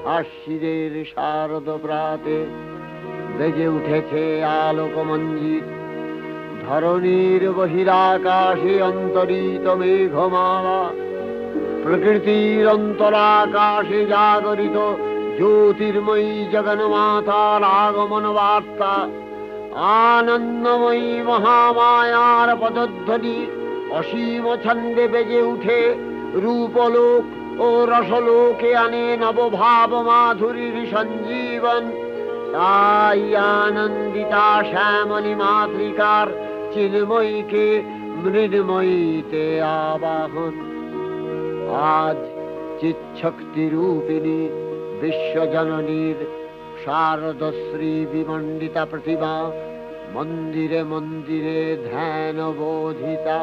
আশ্বিনের শারদ প্রাতে বেজে উঠেছে আলোক মঞ্জিত। ধরণীর বহিরাকাশে অন্তরিত মেঘমালা, প্রকৃতির অন্তরাকাশে জাগরিত জ্যোতির্ময়ী জগন্মাতার আগমন বার্তা। আনন্দময়ী মহামায়ার পদধ্বনি অসীম ছন্দে বেজে উঠে রূপলোক ও রসলোকে আনে নবভাব মাধুরীর সঞ্জীবন। তাই আনন্দিতা শ্যামলী মাতৃকার চিন্ময়ীকে মৃন্ময়ীতে আবাহন। আজ চিৎশক্তি রূপিণী বিশ্বজননীর শারদশ্রী বিমণ্ডিতা প্রতিমা মন্দিরে মন্দিরে ধ্যান বোধিতা।